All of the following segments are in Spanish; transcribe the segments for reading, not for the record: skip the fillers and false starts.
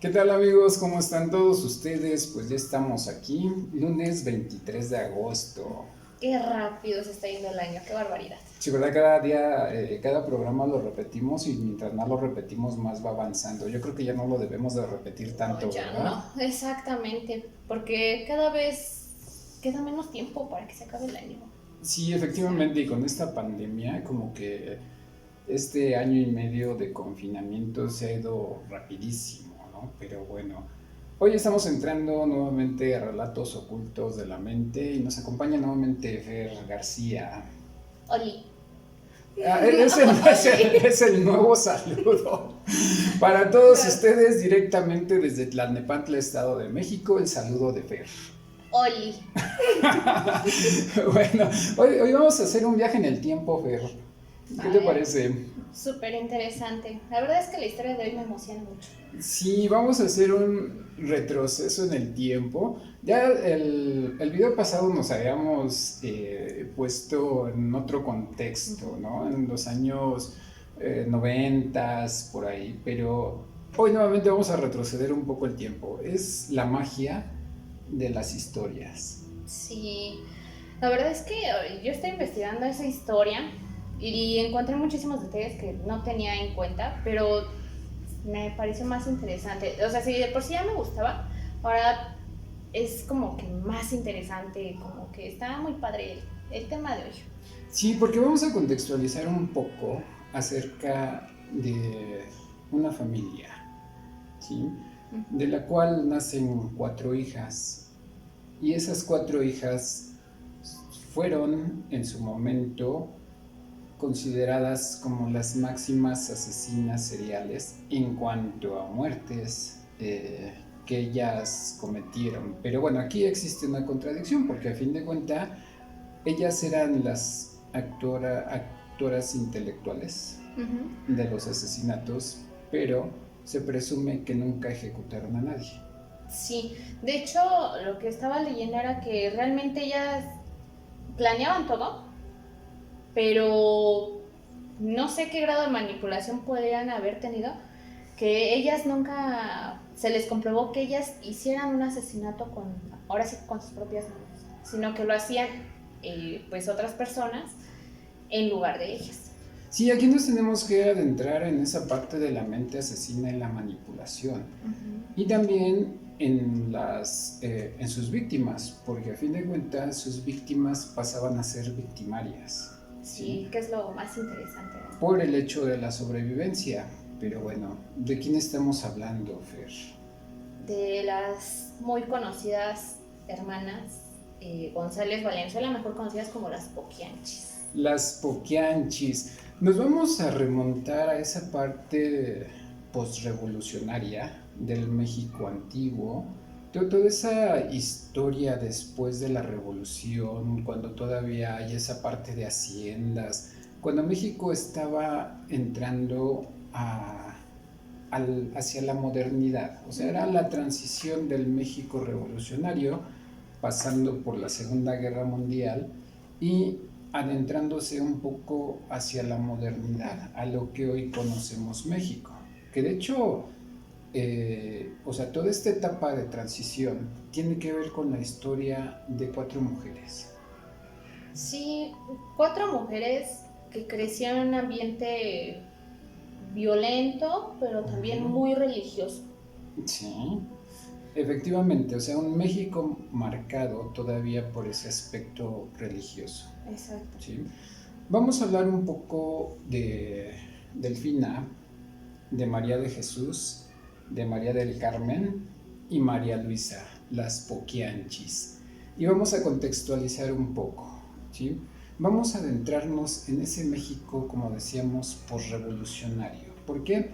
¿Qué tal amigos? ¿Cómo están todos ustedes? Pues ya estamos aquí, lunes 23 de agosto. Qué rápido se está yendo el año, qué barbaridad. Sí, ¿verdad? Cada día, cada programa lo repetimos y mientras más lo repetimos, más va avanzando. Yo creo que ya no lo debemos de repetir No, tanto, ya ¿verdad? no, exactamente, porque cada vez queda menos tiempo para que se acabe el año. Sí, O sea, efectivamente, y con esta pandemia, como que este año y medio de confinamiento se ha ido rapidísimo, ¿no? Pero bueno, hoy estamos entrando nuevamente a Relatos Ocultos de la Mente y nos acompaña nuevamente Fer García. Oli. Oli. Es el nuevo saludo para todos ustedes directamente desde Tlalnepantla, Estado de México, el saludo de Fer. Oli. Bueno, hoy vamos a hacer un viaje en el tiempo, Fer. ¿Qué A te ver, parece? súper interesante. La verdad es que la historia de hoy me emociona mucho. Sí, vamos a hacer un retroceso en el tiempo. Ya el video pasado nos habíamos puesto en otro contexto, ¿no? En los años 90, por ahí, pero hoy nuevamente vamos a retroceder un poco el tiempo. Es la magia de las historias. Sí, la verdad es que yo estoy investigando esa historia y encontré muchísimos detalles que no tenía en cuenta, pero me pareció más interesante. O sea, si de por sí ya me gustaba, ahora es como que más interesante, como que está muy padre el tema de hoy. Sí, porque vamos a contextualizar un poco acerca de una familia, ¿sí? De la cual nacen 4 hijas. Y esas 4 hijas fueron en su momento consideradas como las máximas asesinas seriales en cuanto a muertes que ellas cometieron. Pero bueno, aquí existe una contradicción porque a fin de cuentas ellas eran las actoras intelectuales Ujú. de los asesinatos, pero se presume que nunca ejecutaron a nadie. Sí, de hecho lo que estaba leyendo era que realmente ellas planeaban todo, pero no sé qué grado de manipulación podrían haber tenido, que ellas nunca se les comprobó que ellas hicieran un asesinato con, ahora sí, con sus propias manos, sino que lo hacían pues otras personas en lugar de ellas. Sí, aquí nos tenemos que adentrar en esa parte de la mente asesina y la manipulación. Uh-huh. Y también en sus víctimas, porque a fin de cuentas sus víctimas pasaban a ser victimarias, ¿sí? Sí, que es lo más interesante, ¿no? Por el hecho de la sobrevivencia. Pero bueno, ¿de quién estamos hablando, Fer? De las muy conocidas hermanas González Valenzuela, mejor conocidas como las Poquianchis. Las Poquianchis. Nos vamos a remontar a esa parte postrevolucionaria del México antiguo, toda esa historia después de la revolución, cuando todavía hay esa parte de haciendas, cuando México estaba entrando hacia la modernidad, o sea, era la transición del México revolucionario, pasando por la Segunda Guerra Mundial y adentrándose un poco hacia la modernidad, a lo que hoy conocemos México. Que de hecho, o sea, toda esta etapa de transición tiene que ver con la historia de 4 mujeres. Sí, cuatro mujeres que crecieron en un ambiente violento, pero también muy religioso. Sí, efectivamente, o sea, un México marcado todavía por ese aspecto religioso. Exacto. ¿Sí? Vamos a hablar un poco de Delfina, de María de Jesús, de María del Carmen y María Luisa, las Poquianchis. Y vamos a contextualizar un poco, ¿sí? Vamos a adentrarnos en ese México, como decíamos, posrevolucionario. ¿Por qué?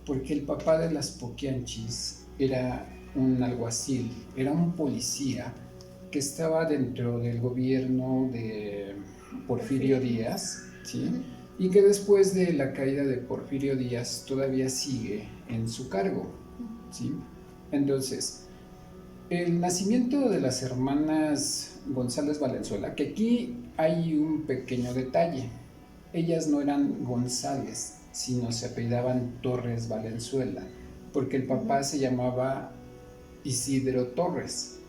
Porque el papá de las Poquianchis era un alguacil, era un policía que estaba dentro del gobierno de Porfirio Díaz, ¿sí? Uh-huh. Y que después de la caída de Porfirio Díaz todavía sigue en su cargo, ¿sí? Entonces, el nacimiento de las hermanas González Valenzuela, que aquí hay un pequeño detalle, ellas no eran González, sino se apellidaban Torres Valenzuela, porque el papá se llamaba Isidro Torres.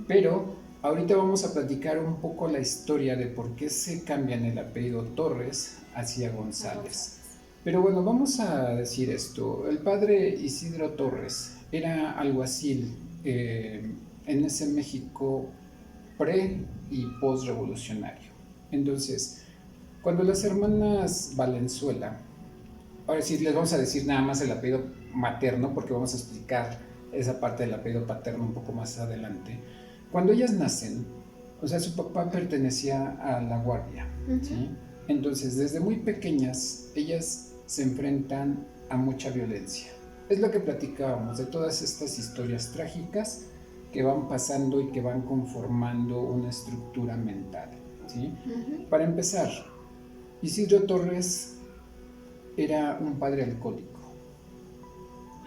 Pero ahorita vamos a platicar un poco la historia de por qué se cambian el apellido Torres hacia González. Pero bueno, vamos a decir esto. El padre Isidro Torres era alguacil en ese México pre y post revolucionario. Entonces, cuando las hermanas Valenzuela, ahora sí les vamos a decir nada más el apellido materno, porque vamos a explicar esa parte del apellido paterno un poco más adelante. Cuando ellas nacen, o sea, su papá pertenecía a la guardia, ¿sí? Entonces, desde muy pequeñas, ellas se enfrentan a mucha violencia. Es lo que platicábamos de todas estas historias trágicas que van pasando y que van conformando una estructura mental, ¿sí? Para empezar, Isidro Torres era un padre alcohólico.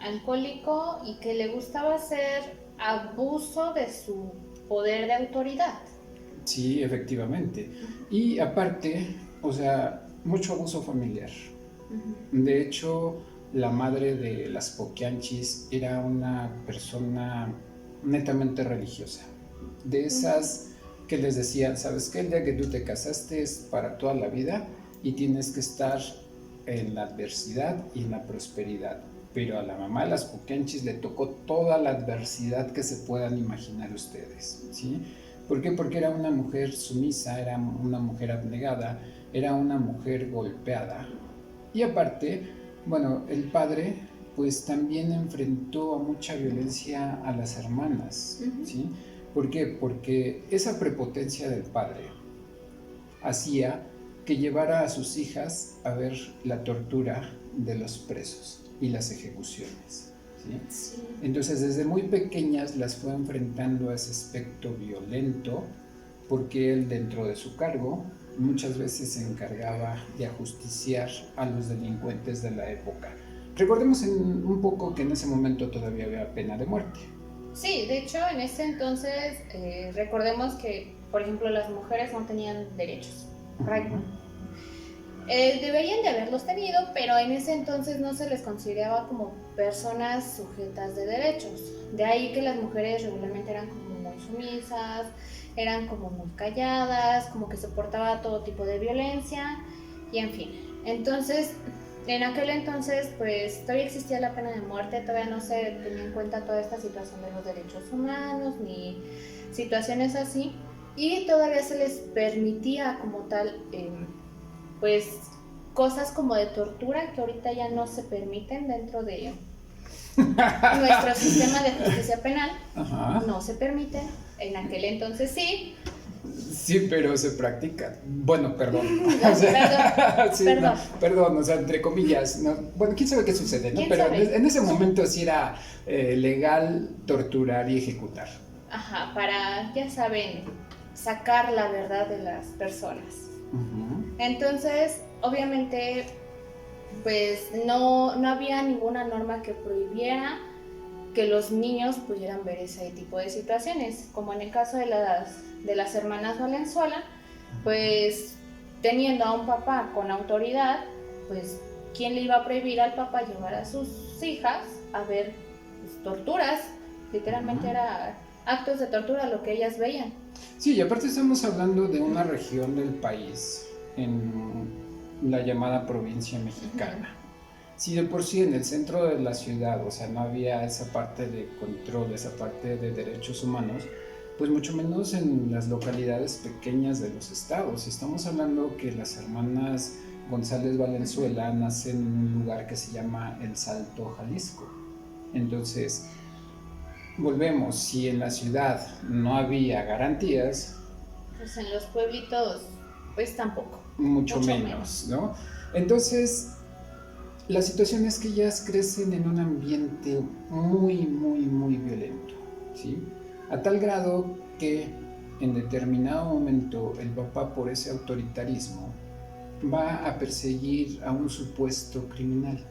Alcohólico y que le gustaba hacer abuso de su poder de autoridad. Sí, efectivamente. Y aparte, o sea, mucho abuso familiar. De hecho, la madre de las Poquianchis era una persona netamente religiosa. De esas que les decían, ¿sabes qué? El día que tú te casaste es para toda la vida y tienes que estar en la adversidad y en la prosperidad. Pero a la mamá de las Poquianchis le tocó toda la adversidad que se puedan imaginar ustedes, ¿sí? ¿Por qué? Porque era una mujer sumisa, era una mujer abnegada, era una mujer golpeada. Y aparte, bueno, el padre pues también enfrentó a mucha violencia a las hermanas, ¿sí? ¿Por qué? Porque esa prepotencia del padre hacía que llevara a sus hijas a ver la tortura de los presos y las ejecuciones, ¿sí? Sí. Entonces, desde muy pequeñas las fue enfrentando a ese aspecto violento, porque él, dentro de su cargo, muchas veces se encargaba de ajusticiar a los delincuentes de la época. Recordemos un poco que en ese momento todavía había pena de muerte. Sí, de hecho, en ese entonces, recordemos que, por ejemplo, las mujeres no tenían derechos. Deberían de haberlos tenido, pero en ese entonces no se les consideraba como personas sujetas de derechos. De ahí que las mujeres regularmente eran como muy sumisas, eran como muy calladas, como que soportaba todo tipo de violencia y en fin. Entonces, en aquel entonces, pues todavía existía la pena de muerte, todavía no se tenía en cuenta toda esta situación de los derechos humanos ni situaciones así, y todavía se les permitía como tal, pues cosas como de tortura que ahorita ya no se permiten dentro de nuestro sistema de justicia penal. No se permiten, en aquel entonces sí. Sí, pero se practica. Bueno, perdón. Perdón, o sea, entre comillas. ¿No? Bueno, quién sabe qué sucede, ¿no? Pero en ese momento sí era legal torturar y ejecutar. Ajá, para, ya saben, sacar la verdad de las personas. Entonces, obviamente, pues no había ninguna norma que prohibiera que los niños pudieran ver ese tipo de situaciones, como en el caso de las hermanas Valenzuela, pues teniendo a un papá con autoridad, pues ¿quién le iba a prohibir al papá llevar a sus hijas a ver pues, torturas? Literalmente era actos de tortura lo que ellas veían. Sí, y aparte estamos hablando de una región del país, en la llamada provincia mexicana. Si de por sí en el centro de la ciudad, o sea, no había esa parte de control, esa parte de derechos humanos, pues mucho menos en las localidades pequeñas de los estados. Estamos hablando que las hermanas González Valenzuela nacen en un lugar que se llama El Salto, Jalisco. Entonces, volvemos, si en la ciudad no había garantías, pues en los pueblitos, pues tampoco. Mucho menos, ¿no? Entonces, la situación es que ellas crecen en un ambiente muy, muy, muy violento, ¿sí? A tal grado que en determinado momento el papá, por ese autoritarismo, va a perseguir a un supuesto criminal.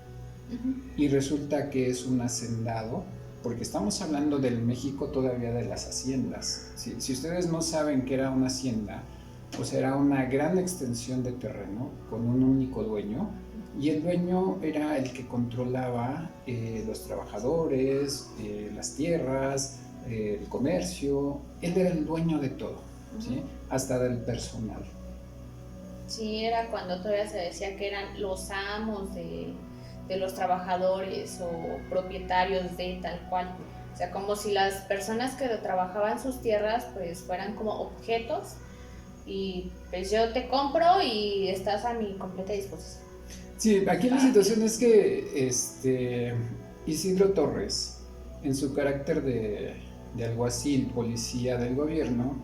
Y resulta que es un hacendado, porque estamos hablando del México todavía de las haciendas. ¿Sí? Si ustedes no saben qué era una hacienda, pues era una gran extensión de terreno con un único dueño, y el dueño era el que controlaba los trabajadores, las tierras, el comercio. Él era el dueño de todo, ¿sí? Hasta del personal. Sí, era cuando todavía se decía que eran los amos de los trabajadores o propietarios de tal cual. O sea, como si las personas que trabajaban sus tierras pues fueran como objetos y pues yo te compro y estás a mi completa disposición. Sí, aquí la situación es que Isidro Torres, en su carácter de alguacil, policía del gobierno,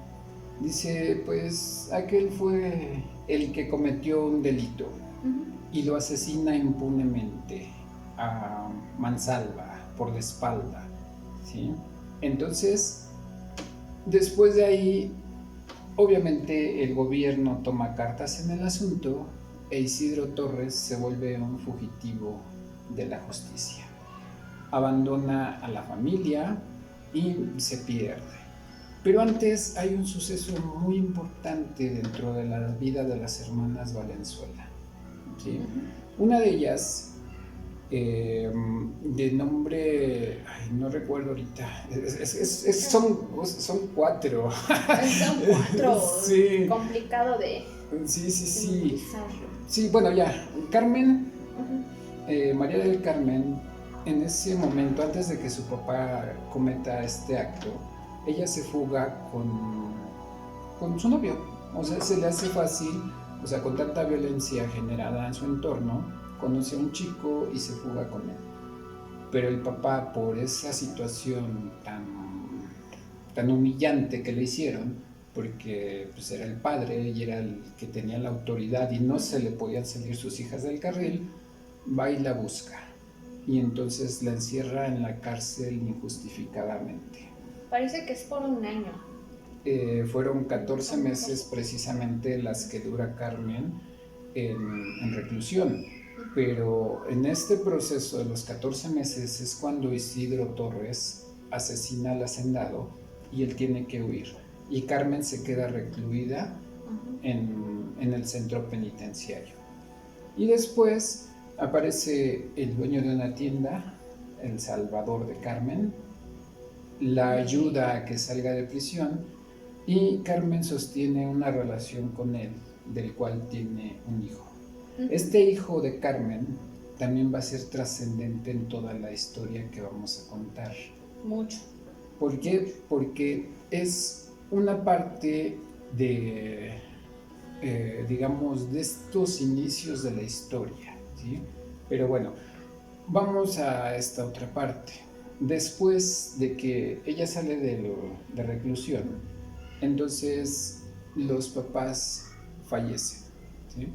dice, pues aquel fue el que cometió un delito y lo asesina impunemente a mansalva, por la espalda, ¿sí? Entonces, después de ahí, obviamente el gobierno toma cartas en el asunto e Isidro Torres se vuelve un fugitivo de la justicia. Abandona a la familia y se pierde. Pero antes hay un suceso muy importante dentro de la vida de las hermanas Valenzuela, ¿sí? Una de ellas, de nombre, no recuerdo ahorita, son cuatro. Son cuatro, sí. complicado de... Sí. Sí, bueno, ya, Carmen, María del Carmen, en ese momento, antes de que su papá cometa este acto, ella se fuga con su novio. O sea, se le hace fácil, o sea, con tanta violencia generada en su entorno, conoce a un chico y se fuga con él. Pero el papá, por esa situación tan humillante que le hicieron, porque pues era el padre y era el que tenía la autoridad y no se le podían salir sus hijas del carril, va y la busca. Y entonces la encierra en la cárcel injustificadamente. Parece que es por un año. Fueron 14 meses precisamente las que dura Carmen en reclusión. Pero en este proceso de los 14 meses es cuando Isidro Torres asesina al hacendado y él tiene que huir. Y Carmen se queda recluida en el centro penitenciario. Y después aparece el dueño de una tienda, el salvador de Carmen, la ayuda a que salga de prisión y Carmen sostiene una relación con él, del cual tiene un hijo. Este hijo de Carmen también va a ser trascendente en toda la historia que vamos a contar. Mucho. ¿Por qué? Porque es una parte de, digamos, de estos inicios de la historia, ¿sí? Pero bueno, vamos a esta otra parte. Después de que ella sale de reclusión, entonces los papás fallecen, ¿sí?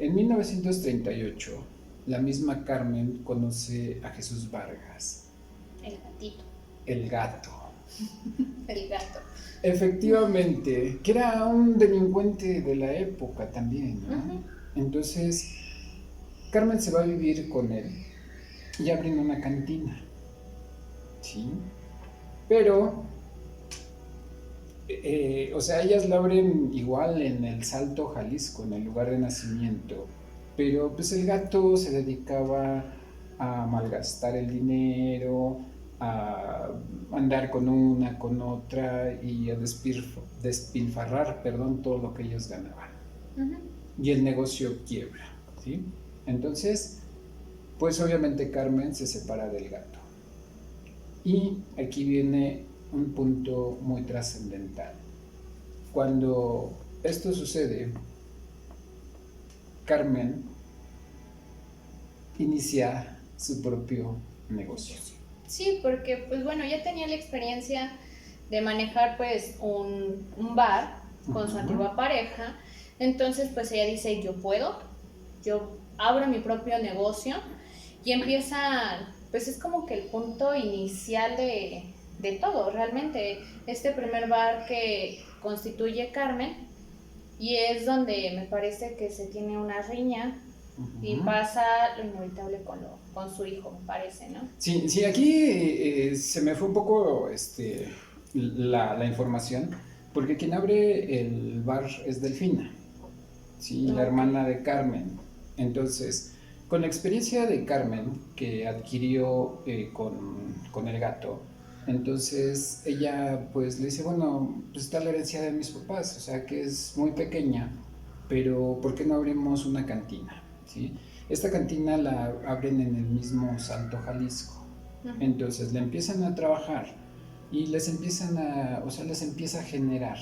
En 1938, la misma Carmen conoce a Jesús Vargas. El gatito. El gato. El gato. Efectivamente, que era un delincuente de la época también, ¿no? Entonces, Carmen se va a vivir con él y abren una cantina, ¿sí? Pero, o sea, ellas la abren igual en el Salto, Jalisco, en el lugar de nacimiento, pero pues el gato se dedicaba a malgastar el dinero, a andar con una, con otra y a despilfarrar, todo lo que ellos ganaban. Y el negocio quiebra, ¿sí? Entonces, pues obviamente Carmen se separa del gato. Y aquí viene un punto muy trascendental. Cuando esto sucede, Carmen inicia su propio negocio. Sí, porque pues bueno, ya tenía la experiencia de manejar pues un bar con su antigua pareja, entonces pues ella dice, yo abro mi propio negocio y empieza, pues es como que el punto inicial de todo, realmente, este primer bar que constituye Carmen, y es donde me parece que se tiene una riña y pasa lo inevitable con su hijo, me parece, ¿no? Sí, aquí se me fue un poco la información, porque quien abre el bar es Delfina, ¿sí? La hermana de Carmen. Entonces, con la experiencia de Carmen que adquirió con el gato, entonces ella pues le dice, bueno, pues está la herencia de mis papás, o sea que es muy pequeña, pero ¿por qué no abrimos una cantina? ¿Sí? Esta cantina la abren en el mismo Salto Jalisco. Entonces le empiezan a trabajar y les empieza a generar.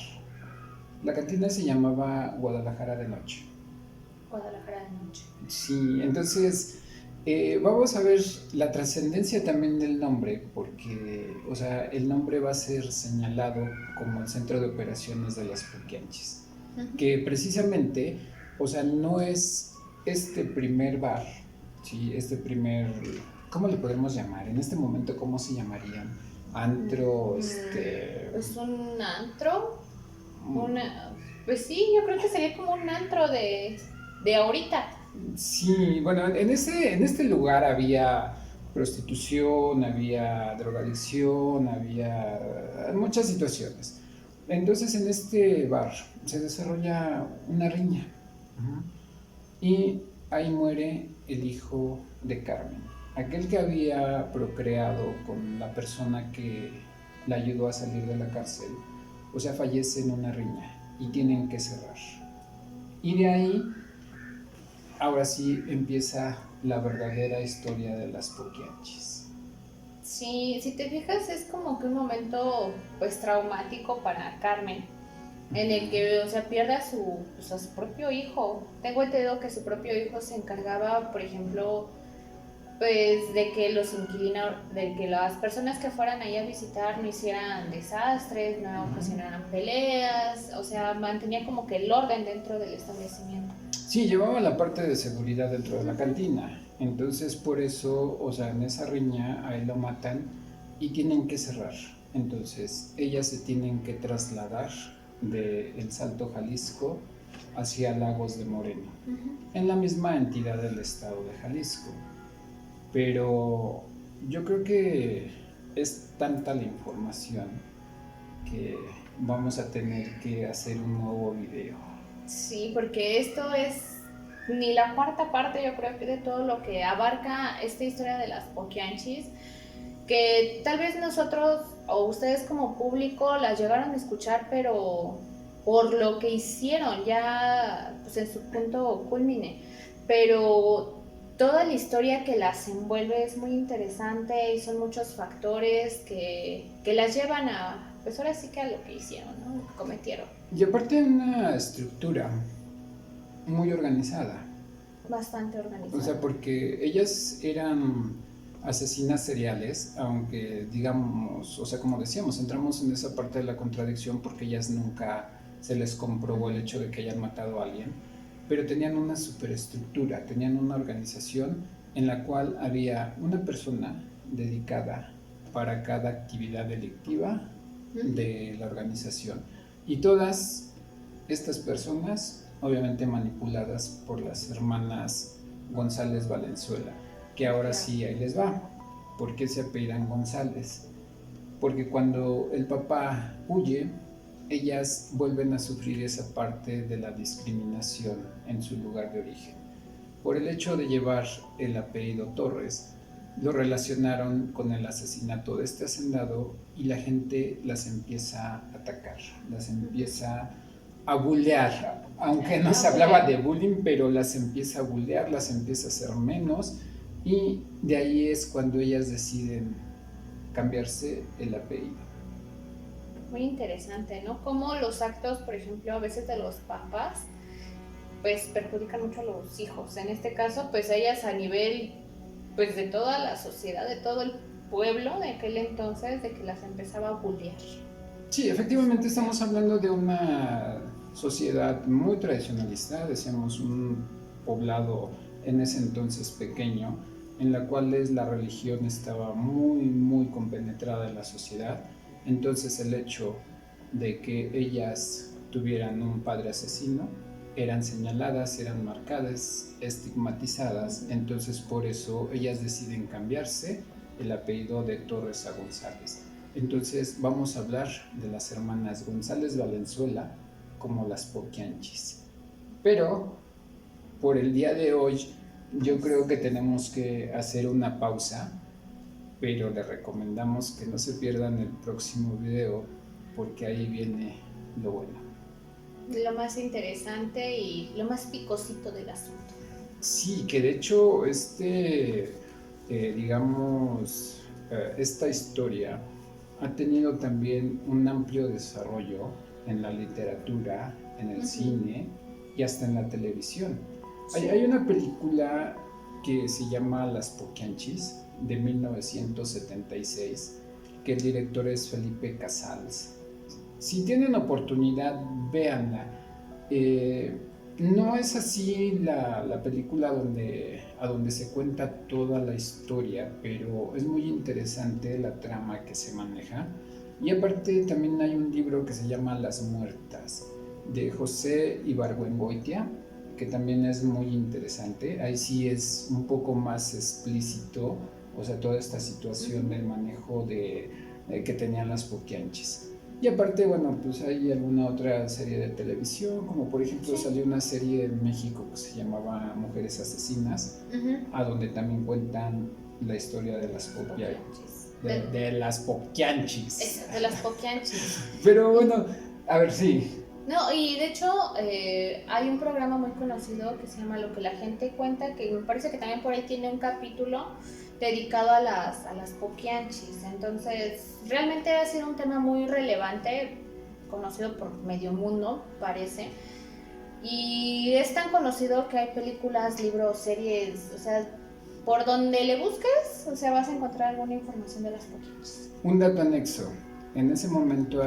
La cantina se llamaba Guadalajara de Noche. Guadalajara de Noche. Sí, entonces vamos a ver la trascendencia también del nombre, porque, o sea, el nombre va a ser señalado como el centro de operaciones de las Poquianchis, que precisamente, o sea, no es este primer bar, ¿sí? ¿Cómo le podemos llamar? En este momento, ¿cómo se llamarían? Antro, Pues un antro, pues sí, yo creo que sería como un antro de ahorita. Sí, bueno, en este lugar había prostitución, había drogadicción, había muchas situaciones. Entonces en este bar se desarrolla una riña. Ujú. Y ahí muere el hijo de Carmen, aquel que había procreado con la persona que la ayudó a salir de la cárcel, o sea, fallece en una riña y tienen que cerrar. Y de ahí, ahora sí empieza la verdadera historia de las Poquianchis. Sí, si te fijas es como que un momento pues traumático para Carmen, en el que, o sea, pierde pues, a su propio hijo. Tengo entendido que su propio hijo se encargaba, por ejemplo, pues de que los inquilinos, de que las personas que fueran ahí a visitar no hicieran desastres, no ocasionaran peleas, o sea, mantenía como que el orden dentro del establecimiento. Sí, llevaba la parte de seguridad dentro de la cantina. Entonces, por eso, o sea, en esa riña a él lo matan y tienen que cerrar. Entonces, ellas se tienen que trasladar de El Salto, Jalisco, hacia Lagos de Moreno, en la misma entidad del estado de Jalisco. Pero yo creo que es tanta la información que vamos a tener que hacer un nuevo video. Sí, porque esto es ni la cuarta parte, yo creo que de todo lo que abarca esta historia de las Poquianchis, que tal vez nosotros o ustedes como público las llegaron a escuchar, pero por lo que hicieron ya pues en su punto culmine, pero toda la historia que las envuelve es muy interesante y son muchos factores que las llevan a, pues ahora sí que a lo que hicieron, ¿no? Lo que cometieron. Y aparte una estructura muy organizada. Bastante organizada. O sea, porque ellas eran asesinas seriales, aunque digamos, o sea, como decíamos, entramos en esa parte de la contradicción porque ellas nunca se les comprobó el hecho de que hayan matado a alguien, pero tenían una superestructura, tenían una organización en la cual había una persona dedicada para cada actividad delictiva de la organización. Y todas estas personas, obviamente manipuladas por las hermanas González Valenzuela, que ahora sí ahí les va. ¿Por qué se apellidan González? Porque cuando el papá huye, ellas vuelven a sufrir esa parte de la discriminación en su lugar de origen. Por el hecho de llevar el apellido Torres, lo relacionaron con el asesinato de este hacendado y la gente las empieza a atacar, las empieza a bullear, aunque no se hablaba de bullying, pero las empieza a bullear, las empieza a hacer menos y de ahí es cuando ellas deciden cambiarse el apellido. Muy interesante, ¿no? Como los actos, por ejemplo, a veces de los papás, pues perjudican mucho a los hijos. En este caso, pues ellas a nivel, pues de toda la sociedad, de todo el pueblo de aquel entonces, de que las empezaba a bullear. Sí, efectivamente estamos hablando de una sociedad muy tradicionalista, decíamos un poblado en ese entonces pequeño, en la cual la religión estaba muy compenetrada en la sociedad. Entonces el hecho de que ellas tuvieran un padre asesino, eran señaladas, eran marcadas, estigmatizadas, entonces por eso ellas deciden cambiarse el apellido de Torres a González. Entonces vamos a hablar de las hermanas González Valenzuela como las Poquianchis. Pero por el día de hoy Yo creo que tenemos que hacer una pausa, pero les recomendamos que no se pierdan el próximo video porque ahí viene lo bueno. Lo más interesante y lo más picosito del asunto. Sí, que de hecho esta historia ha tenido también un amplio desarrollo en la literatura, en el cine y hasta en la televisión. Sí. Hay una película que se llama Las Poquianchis, de 1976, que el director es Felipe Casals. Si tienen oportunidad, véanla. No es así la película a donde se cuenta toda la historia, pero es muy interesante la trama que se maneja. Y aparte también hay un libro que se llama Las Muertas, de José Ibargüengoitia, que también es muy interesante. Ahí sí es un poco más explícito, o sea, toda esta situación del manejo que tenían las Poquianchis. Y aparte, bueno, pues hay alguna otra serie de televisión, como por ejemplo salió una serie en México que se llamaba Mujeres Asesinas, a donde también cuentan la historia de las Poquianchis. De las Poquianchis. De las Poquianchis. Pero bueno, a ver, sí. No, y de hecho hay un programa muy conocido que se llama Lo que la gente cuenta, que me parece que también por ahí tiene un capítulo dedicado a las Poquianchis. Entonces, realmente ha sido un tema muy relevante, conocido por medio mundo, parece. Y es tan conocido que hay películas, libros, series, o sea, por donde le busques, o sea, vas a encontrar alguna información de las Poquianchis. Un dato anexo. En ese momento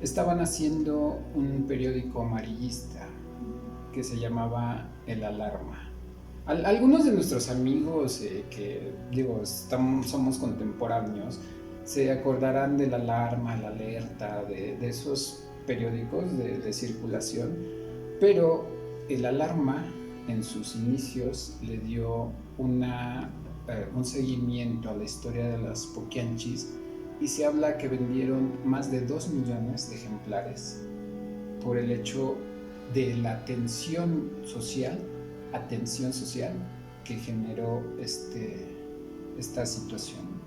estaban haciendo un periódico amarillista que se llamaba El Alarma. Algunos de nuestros amigos que somos contemporáneos se acordarán del Alarma, la Alerta, de esos periódicos de circulación, pero el Alarma en sus inicios le dio un seguimiento a la historia de las Poquianchis y se habla que vendieron más de 2 millones de ejemplares por el hecho de la atención social que generó esta situación.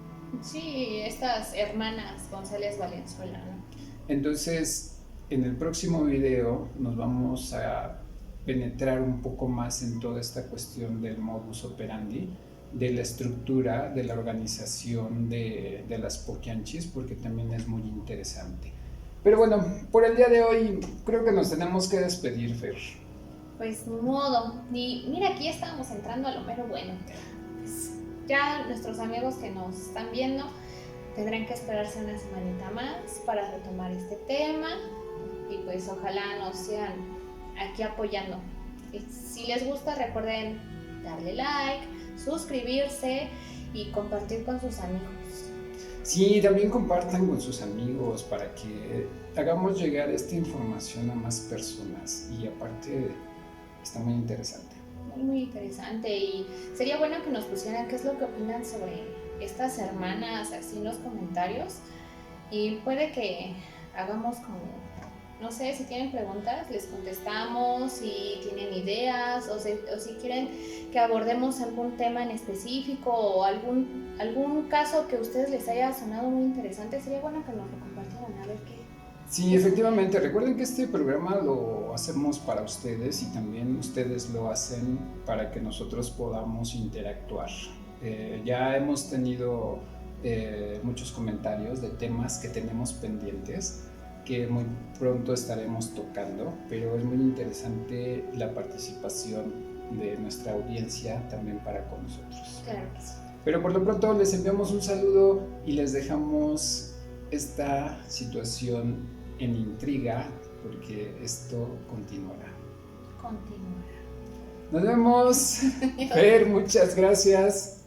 Sí, estas hermanas González Valenzuela, ¿no? Entonces, en el próximo video nos vamos a penetrar un poco más en toda esta cuestión del modus operandi, de la estructura, de la organización de las Poquianchis, porque también es muy interesante. Pero bueno, por el día de hoy creo que nos tenemos que despedir, Fer. Pues ni modo, y mira, aquí estábamos entrando a lo mero bueno. Pues ya nuestros amigos que nos están viendo tendrán que esperarse una semanita más para retomar este tema y pues ojalá nos sigan aquí apoyando. Y si les gusta, recuerden darle like, suscribirse y compartir con sus amigos. Sí, también compartan con sus amigos para que hagamos llegar esta información a más personas y aparte está muy interesante. Muy interesante y sería bueno que nos pusieran qué es lo que opinan sobre estas hermanas así en los comentarios y puede que hagamos como, no sé, si tienen preguntas les contestamos, si tienen ideas o si quieren que abordemos algún tema en específico o algún caso que a ustedes les haya sonado muy interesante, sería bueno que nos lo compartieran a ver qué. Sí, efectivamente, recuerden que este programa lo hacemos para ustedes y también ustedes lo hacen para que nosotros podamos interactuar. Ya hemos tenido muchos comentarios de temas que tenemos pendientes que muy pronto estaremos tocando, pero es muy interesante la participación de nuestra audiencia también para con nosotros. Claro que sí. Pero por lo pronto les enviamos un saludo y les dejamos esta situación en intriga porque esto continuará. Nos vemos. Fer, muchas gracias.